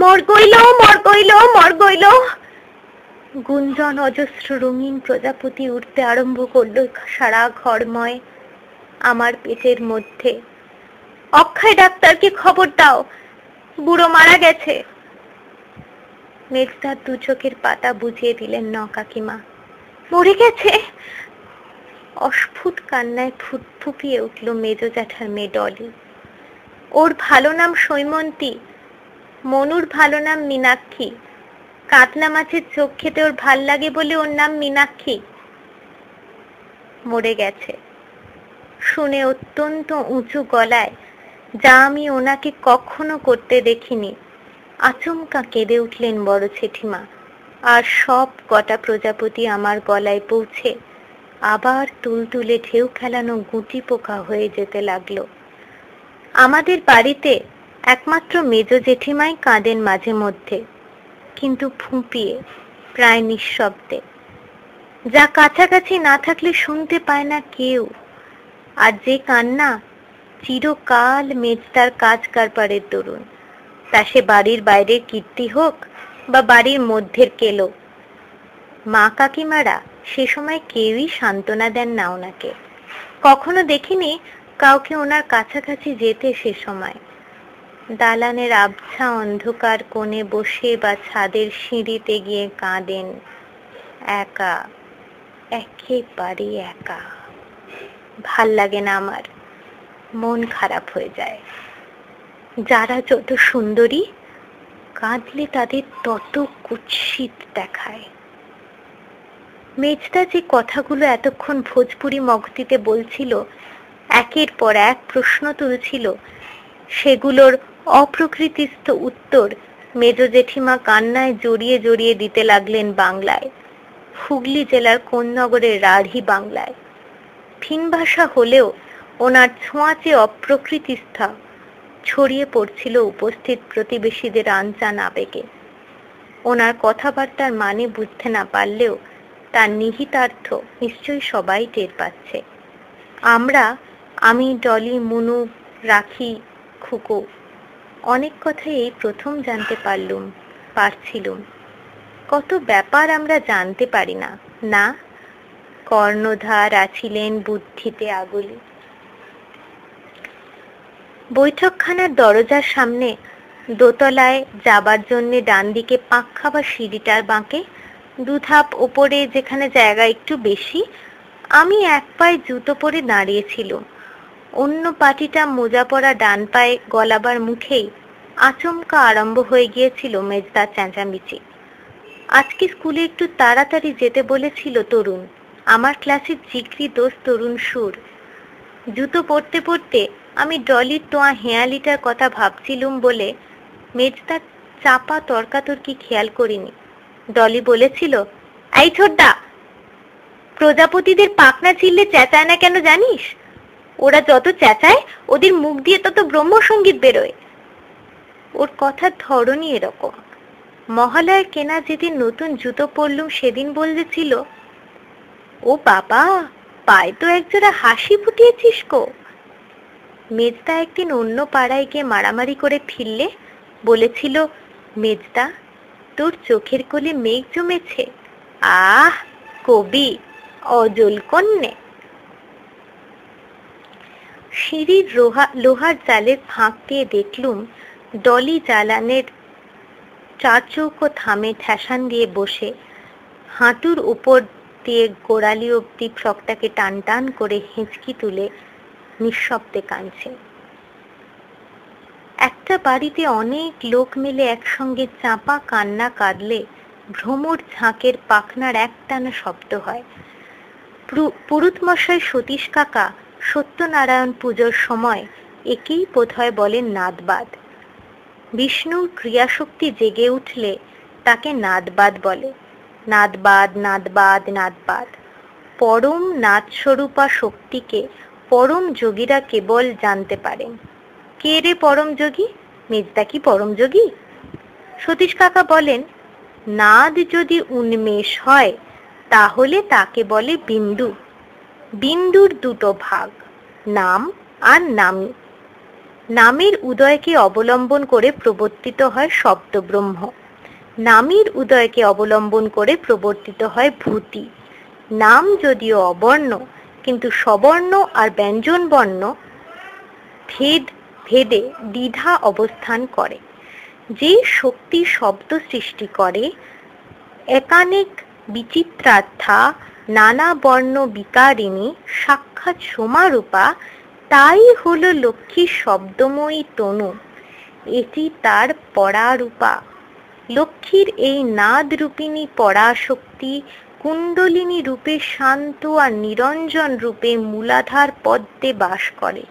মর গইল, মর গইল, মর গইল। গুঞ্জন অজস্র রঙিন প্রজাপতি উঠতে আরম্ভ করলো সারা ঘরময়। আমার পেটের মধ্যে। অক্ষয় ডাক্তারকে খবর দাও, বুড়ো মারা গেছে। মেজদার দু চোখের পাতা বুঝিয়ে দিলেন ন কাকিমা। মরে গেছে? অস্ফুট কান্নায় ফুপিয়ে উঠল মেজ জ্যাঠার মেয়ে ডলি। ওর ভালো নাম সৈমন্তী, মনুর ভালো নাম মীনাক্ষী। কাতলা মাছের চোখ খেতে ওর ভাল লাগে বলে ওর নাম মীনাক্ষী। মরে গেছে শুনে অত্যন্ত উঁচু গলায়, যা আমি ওনাকে কখনো করতে দেখিনি, আচমকা কেঁদে উঠলেন বড় জেঠিমা। আর সব কটা প্রজাপতি আমার গলায় পৌঁছে আবার তুলতুলে ঢেউ খেলানো গুটি পোকা হয়ে যেতে লাগলো। আমাদের বাড়িতে একমাত্র মেজ জেঠিমাই কাঁদেন মাঝে মধ্যে, কিন্তু ফুঁপিয়ে, প্রায় নিঃশব্দে, যা কাছাকাছি না থাকলে শুনতে পায় না কেউ। আর যে কান্না চিরকাল মেজদার কাজ কারবারের দরুন, তা সে বাড়ির বাইরের কীর্তি হোক বা বাড়ির মধ্যের কেলো। মা কাকিমারা সে সময় কেউই সান্ত্বনা দেন না ওনাকে। কখনো দেখিনি কাউকে ওনার কাছাকাছি যেতে সে সময়। দালানের আবছা অন্ধকার কোণে বসে বা ছাদের সিঁড়িতে গিয়ে কাঁদেন, একা, একেবারে একা। ভাল লাগে না আমার, মন খারাপ হয়ে যায়। যারা যত সুন্দরী, কাঁদলে তাদের তত কুৎসিত দেখায়। মেজদা যে কথাগুলো এতক্ষণ ভোজপুরি মগতিতে বলছিল, একের পর এক প্রশ্ন তুলছিল, সেগুলোর অপ্রকৃতিস্থ উত্তর মেজ জেঠিমা কান্নায় জড়িয়ে জড়িয়ে দিতে লাগলেন বাংলায়, হুগলি জেলার কোন নগরের রাঢ়ী বাংলায়। ভিন ভাষা হলেও ওনার ছোঁয়াচে অপ্রকৃতিস্থা ছড়িয়ে পড়ছিল উপস্থিত প্রতিবেশীদের আনচান আবেগে। ওনার কথাবার্তার মানে বুঝতে না পারলেও তার নিহিতার্থ নিশ্চয়ই সবাই টের পাচ্ছে। আমি, ডলি, মুনু, রাখি, খুকু অনেক কথাই এই প্রথম জানতে পারছিলুম। কত ব্যাপার আমরা জানতে পারি না, না? কর্ণধার আছিলেন বুদ্ধিতে আগুলি। বৈঠকখানার দরজার সামনে দোতলায় যাবার জন্য ডান দিকে পাক খাওয়া সিঁড়িটার বাঁকে দুধাপ ওপরে, যেখানে জায়গা একটু বেশি, আমি এক পায়ে জুতো পরে দাঁড়িয়েছিলুম। অন্য পাটিটা মোজা পরা ডান পায়ে গলাবার মুখেই আচমকা আরম্ভ হয়ে গিয়েছিল মেজদার চেঁচামেচি। আজকে স্কুলে একটু তাড়াতাড়ি যেতে বলেছিল তরুণ, আমার ক্লাসের জিগরি দোস্ত তরুণ সুর। জুতো পরতে পরতে আমি ডলির তোয়া হেঁয়ালিটার কথা ভাবছিলুম বলে মেজদার চাপা তর্কাতর্কি খেয়াল করিনি। ডলি বলেছিল, এই ছোটদা, প্রজাপতিদের পাখনা ছিঁড়লে চেঁচায় না কেন জানিস? ওরা যত চেঁচায় ওদের মুখ দিয়ে তত ব্রহ্মসঙ্গীত বেরোয়। ওর কথার ধরনই এরকম। মহালয়ার কেনা যেদিন নতুন জুতো পরলুম সেদিন বলেছিল, ও বাবা, পায়ে তো একজোড়া হাসি ফুটিয়েছিস গো। মেজদা একদিন অন্য পাড়ায় গিয়ে মারামারি করে ফিরলে বলেছিল, মেজদা, তোর চোখের কোলে মেঘ জমেছে। আহ, কবি, অজল কন্যে। সিঁড়ির লোহার জালের ফাঁক দিয়ে দেখলুম ডলি জালানের চারচৌকো থামে ঠেসান দিয়ে বসে, হাঁটুর উপর দিয়ে গোড়ালি অব্দি ফ্রকটাকে টান টান করে হেঁচকি তুলে নিঃশব্দে কাঁদছে। একটা বাড়িতে অনেক লোক মিলে একসঙ্গে চাপা কান্না কাঁদলে ভ্রমর ঝাঁকের পাখনার একটানা শব্দ হয়। পুরুতমশাই সতীশ কাকা সত্যনারায়ণ পুজোর সময় একেই বোধহয় বলেন নাদবাদ। বিষ্ণুর ক্রিয়াশক্তি জেগে উঠলে তাকে নাদবাদ বলে। নাদবাদ, নাদবাদ, নাদবাদ। পরম নাদস্বরূপা শক্তিকে পরম যোগীরা কেবল জানতে পারেন। কে রে পরম যোগী? মেজদা কি পরম যোগী? সতীশ কাকা বলেন, নাদ যদি উন্মেষ হয় তাহলে তাকে বলে বিন্দু। বিন্দুর দুটো ভাগ, নাম আর নামী। নামের উদয়কে অবলম্বন করে প্রবর্তিত হয় শব্দব্রহ্ম। নামের উদয়কে অবলম্বন করে প্রবর্তিত হয় ভূতি। নাম যদিও অবর্ণ, কিন্তু সবর্ণ আর ব্যঞ্জন বর্ণ ভেদে দ্বিধা অবস্থান করে। যে শক্তি শব্দ সৃষ্টি করে, একানেক বিচিত্রার্থা নানা বর্ণ বিকারিণী সাক্ষাৎ সোমারূপা, তাই হলো লক্ষ্মীর শব্দময়ী তনু, এটি তার পরারূপা। লক্ষ্মীর এই নাদ রূপিণী পরাশক্তি কুণ্ডলিনী রূপে শান্ত আর নিরঞ্জন রূপে মূলাধার পদ্মে বাস করে।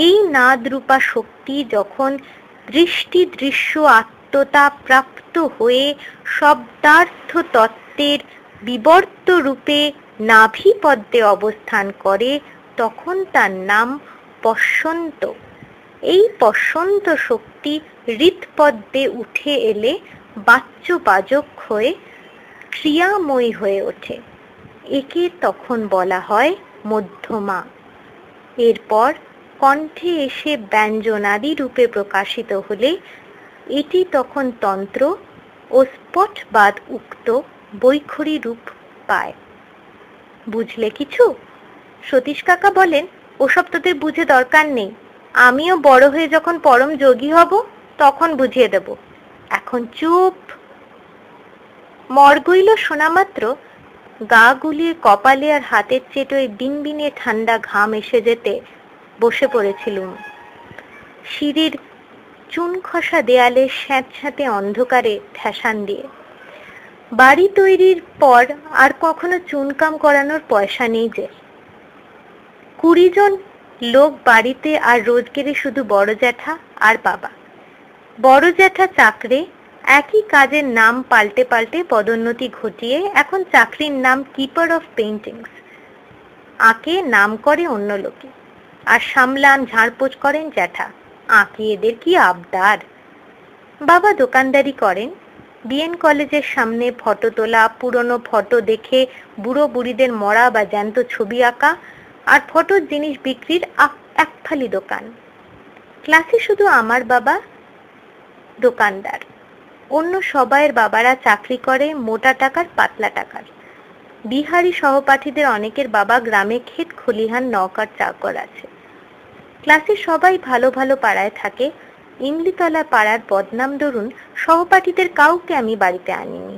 এই নাদ রূপা শক্তি যখন দৃষ্টি দৃশ্য আত্মতা প্রাপ্ত হয়ে শব্দার্থ তত্ত্বের বিবর্ত রূপে নাভি পদ্মে অবস্থান করে, তখন তার নাম পশ্যন্ত। এই পশ্যন্ত শক্তি হৃৎপদ্মে উঠে এলে বাচ্যবাজক হয়ে ক্রিয়াময়ী হয়ে ওঠে। একে তখন বলা হয় মধ্যমা। এরপর কণ্ঠে এসে ব্যঞ্জনাদি রূপে প্রকাশিত হলে এটি তখন তন্ত্র ও স্ফটবাদ উক্ত বৈখরী রূপ পায়। বুঝলে কিছু? সতীশ কাকা বলেন, ওসব তোদের বুঝে দরকার নেই, আমিও বড় হয়ে যখন পরম যোগী হব তখন বুঝিয়ে দেব, এখন চুপ। মর্গইল শোনা মাত্র গা গুলিয়ে কপালে আর হাতের চেটোয় বিনবিনে ঠান্ডা ঘাম এসে যেতে বসে পড়েছিলুম। সিঁড়ির চুন খসা দেয়ালে স্যাঁতস্যাঁতে অন্ধকারে ঠেসান দিয়ে। বাড়ি তৈরির পর আর কখনো চুনকাম করানোর পয়সা নেই যে। 20 জন লোক বাড়িতে, আর রোজগেরে শুধু বড় জ্যাঠা আর বাবা। বড় জ্যাঠা চাকরে, একই কাজের নাম পাল্টে পাল্টে পদোন্নতি ঘটিয়ে এখন চাকরির নাম কিপার অফ পেইন্টিংস। আঁকে নাম করে অন্য লোকে, আর সামলান ঝাড়পোছ করেন জ্যাঠা। আঁকে এদের কি আবদার। বাবা দোকানদারি করেন। বিএন কলেজের সামনে ফটো তোলা, পুরনো ফটো দেখে বুড়ো বুড়িদের মরা বা জ্যান্ত ছবি আঁকা, আর ফটোর জিনিস বিক্রির এক ফালি দোকান। ক্লাসে শুধু আমার বাবা দোকানদার, অন্য সবাইয়ের বাবারা চাকরি করে মোটা টাকার পাতলা টাকার। বিহারি সহপাঠীদের অনেকের বাবা গ্রামে ক্ষেত খলিহান নৌকার চাকর আছে। ক্লাসে সবাই ভালো ভালো পাড়ায় থাকে। ইমলিতলা পাড়ার বদনাম দরুন সহপাঠীদের কাউকে আমি বাড়িতে আনিনি।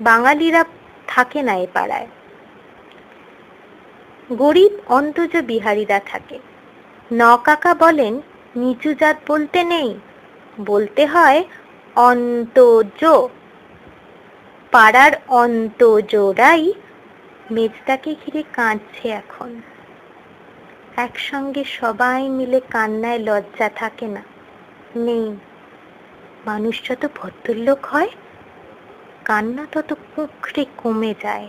বাঙালিরা থাকে না এ পাড়ায়, গরিব অন্তজ বিহারীরা থাকে। নকাকা বলেন, নিচু জাত বলতে নেই, বলতে হয় অন্তজ। পাড়ার অন্তজরাই মেজদাকে ঘিরে কাঁদছে এখন। একসঙ্গে সবাই মিলে কান্নায় লজ্জা থাকে না, নেই। মানুষ যত ভদ্রলোক হয় কান্না তত কুঁকড়ে কমে যায়।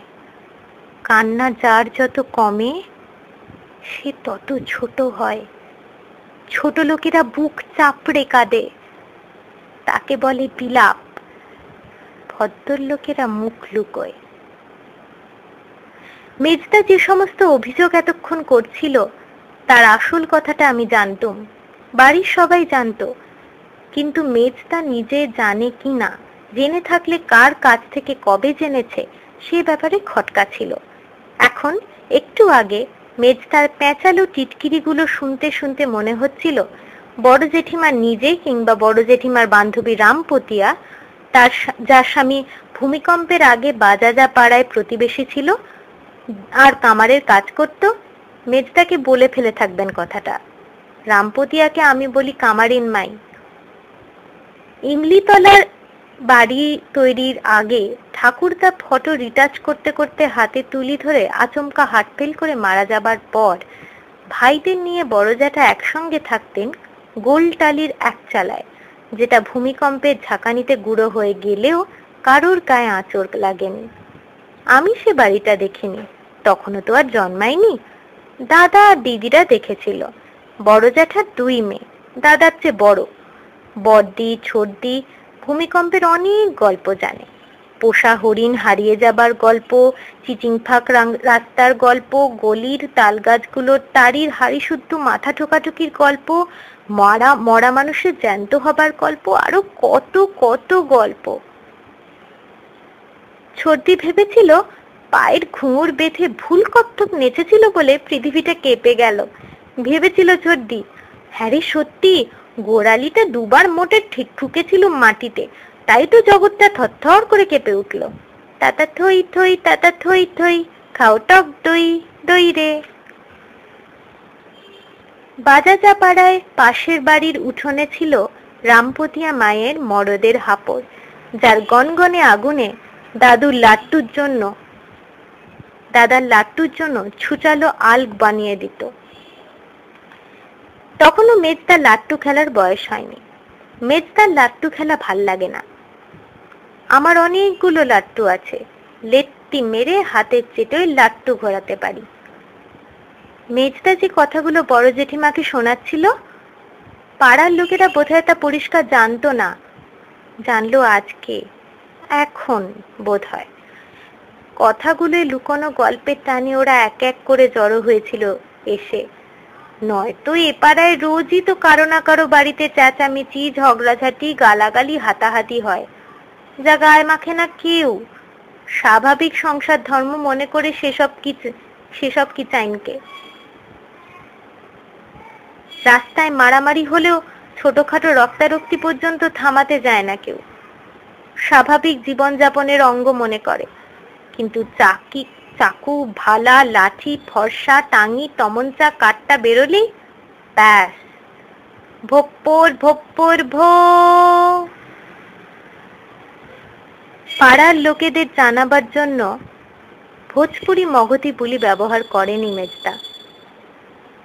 কান্না যার যত কমে সে তত ছোট হয়। ছোট লোকেরা বুক চাপড়ে কাঁদে, তাকে বলে বিলাপ। ভদ্রলোকেরা মুখ লুকোয়। মেজদা যে সমস্ত অভিযোগ এতক্ষণ করছিল তার আসল কথাটা আমি জানতুম, বাড়ির সবাই জানতো, কিন্তু মেজদা নিজে জানে কি না, জেনে থাকলে কার কাছ থেকে কবে জেনেছে সে ব্যাপারে খটকা ছিল। এখন একটু আগে মেজদার প্যাঁচালো টিটকিরিগুলো শুনতে শুনতে মনে হচ্ছিল বড় জেঠিমা নিজে কিংবা বড় জেঠিমার বান্ধবী রামপতিয়া, যার স্বামী ভূমিকম্পের আগে বাজাজা পাড়ায় প্রতিবেশী ছিল আর কামারের কাজ করত, মেজদাকে বলে ফেলে থাকবেন কথাটা। রামপতিয়াকে আমি বলি কামারিন মাই। ইমলিতলার বাড়ি তৈরির আগে ঠাকুরদা ফটো রিটাচ করতে করতে হাতে তুলি ধরে আচমকা হার্ট ফেল করে মারা যাবার পর ভাইদের নিয়ে বড় জ্যাঠা একসঙ্গে থাকতেন গোলটালির এক চালায়, যেটা ভূমিকম্পের ঝাঁকানিতে গুঁড়ো হয়ে গেলেও কারোর গায়ে আঁচড় লাগেনি। আমি সে বাড়িটা দেখিনি, তখনও তো আর জন্মাইনি। দাদা আর দিদিরা দেখেছিল। বড় জ্যাঠার 2 মেয়ে, দাদার চেয়ে বড়। বড়দি ছোটদি ভূমিকম্পের অনেক গল্প জানে। পোষা হরিণ হারিয়ে যাবার গল্প, চিচিংফাক রাস্তার গল্প, গলির তালগাছগুলোর তারির হাড়ি শুদ্ধ মাথা ঠোকাঠুকির গল্প, মরা মানুষের জ্যান্ত হবার গল্প, আরো কত কত গল্প। ছোটদি ভেবেছিল পায়ের ঘুঙুর বেঁধে ভুল কত্থক নেচেছিল বলে পৃথিবীটা কেঁপে গেল। ভেবেছিল ছোটদি, হ্যাঁ রে সত্যি, গোড়ালিটা দুবার মোটে ঠিক ঠুকেছিল মাটিতে, তাই তো জগৎটা থরথর করে কেঁপে উঠল। তাতা থই থই, তাতা থই থই, খাও টক দই, দই রে। বাজাজা পাড়ায় পাশের বাড়ির উঠোনে ছিল রামপতিয়া মায়ের মরদের হাপড়, যার গনগনে আগুনে দাদার লাট্টুর জন্য ছুচালো আল্ক বানিয়ে দিত। তখনও মেজদার লাট্টু খেলার বয়স হয়নি। মেজদার লাট্টু খেলা ভাল লাগে না। আমার অনেকগুলো লাট্টু আছে, লেত্তি মেরে হাতের চেটোয় লাট্টু ঘোরাতে পারি। মেজদা যে কথাগুলো বড় জেঠিমাকে শোনাচ্ছিল, পাড়ার লোকেরা বোধহয় তা পরিষ্কার জানতো না, জানলো আজকে, এখন বোধ হয়। কথাগুলো লুকোনো গল্পের টানে ওরা এক এক করে জড়ো হয়েছিল এসে। নয়তো এ পাড়ায় রোজই তো কারো না কারো বাড়িতে চেঁচামেচি, ঝগড়াঝাটি, গালাগালি, হাতাহাতি হয়, যা গায়ে মাখে না কেউ। স্বাভাবিক সংসার ধর্ম মনে করে সেসব কি চাইনকে। রাস্তায় মারামারি হলেও ছোটখাটো রক্তারক্তি পর্যন্ত থামাতে যায় না কেউ, স্বাভাবিক জীবনযাপনের অঙ্গ মনে করে। কিন্তু চাকু, ভালা, লাঠি, ফর্সা, টাঙি, তমঞ্চা, কাট্টা বেরোলেই ব্যাস, ভোপ্পর ভোপ্পর ভো। পাড়ার লোকেদের জানাবার জন্য ভোজপুরি মগধি বুলি ব্যবহার করেনি মেজদা।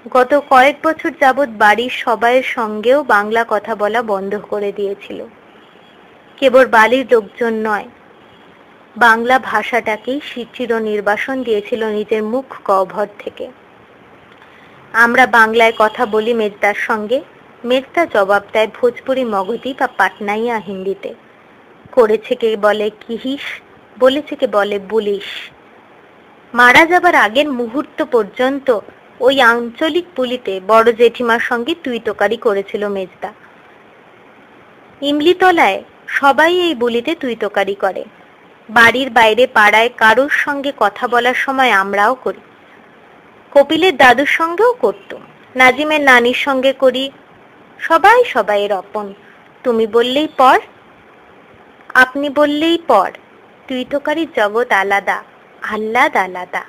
গত কয়েক বছর যাবৎ বাড়ির সবাইয়ের সঙ্গেও বাংলা কথা বলা বন্ধ করে দিয়েছিল। কেবল বাড়ির লোকজন নয়, বাংলা ভাষাটাকেই চির নির্বাসন দিয়েছিল নিজের মুখ গহ্বর থেকে। আমরা বাংলায় কথা বলি মেজদার সঙ্গে, মেজদা জবাব দেয় ভোজপুরি মগধি বা পাটনাইয়া হিন্দিতে। করেছে কে বলে কিহিস, বলেছে কে বলে বুলিশ। মারা যাবার আগের মুহূর্ত পর্যন্ত ওই আঞ্চলিক বুলিতে বড় জেঠিমার সঙ্গে তুই তোকারি করেছিল মেজদা। ইমলিতলায় সবাই এই বুলিতে তুই তোকারি করে। বাড়ির বাইরে পাড়ায় কারোর সঙ্গে কথা বলার সময় আমরাও করি। কপিলের দাদুর সঙ্গেও করতুম, নাজিমের নানির সঙ্গে করি। সবাই সবাইয়ের আপন। তুমি বললেই পর, আপনি বললেই পর। তুই তোকারির জগৎ আলাদা, আহ্লাদ আলাদা।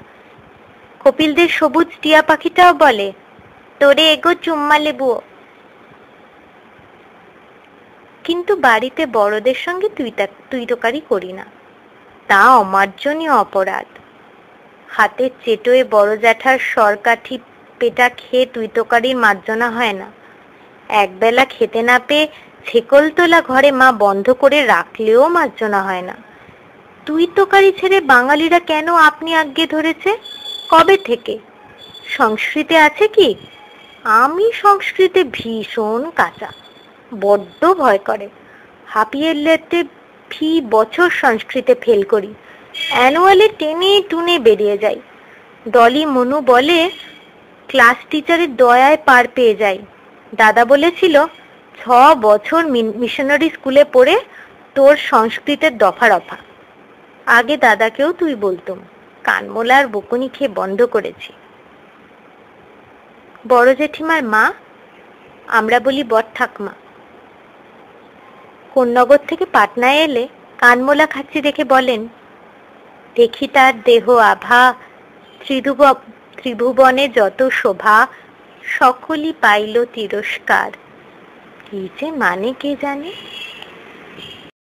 কপিলদের সবুজ টিয়া পাখিটাও বলে, তোরে এগো চুম্মা লেবু। কিন্তু বাড়িতে বড়দের সঙ্গে তুই তোকারি করি না, তা অমার্জনীয় অপরাধ। হাতের চেটোয় বড় জ্যাঠার সরকাঠি পেটা খেয়ে তুই তোকারির মার্জনা হয় না। একবেলা খেতে না পেয়ে ছেকল তোলা ঘরে মা বন্ধ করে রাখলেও মার্জনা হয় না। তুই তোকারি ছেড়ে বাঙালিরা কেন আপনি আজ্ঞে ধরেছে? কবে থেকে? সংস্কৃতে আছে কি? আমি সংস্কৃতে ভীষণ কাঁচা, বড্ড ভয় করে। হাফিয়ের লেটে ফি বছর সংস্কৃতে ফেল করি, অ্যানুয়ালে টেনে টুনে বেরিয়ে যাই। ডলি মনু বলে ক্লাস টিচারের দয়ায় পার পেয়ে যাই। দাদা বলেছিল 6 বছর মিশনারি স্কুলে পড়ে তোর সংস্কৃতের দফা রফা। আগে দাদাকেও তুই বলতুম, কানমোলার বকুনি খেয়ে বন্ধ করেছি। বড় জেঠিমার মা, আমরা বলি বড় ঠাকমা, কোন্নগর থেকে পাটনায় এলে কানমোলা খাচ্ছি দেখে বলেন, দেখি তার দেহ আভা, ত্রিভুবনে যত শোভা, সকলই পাইল তিরস্কার। কি যে মানে কে জানে।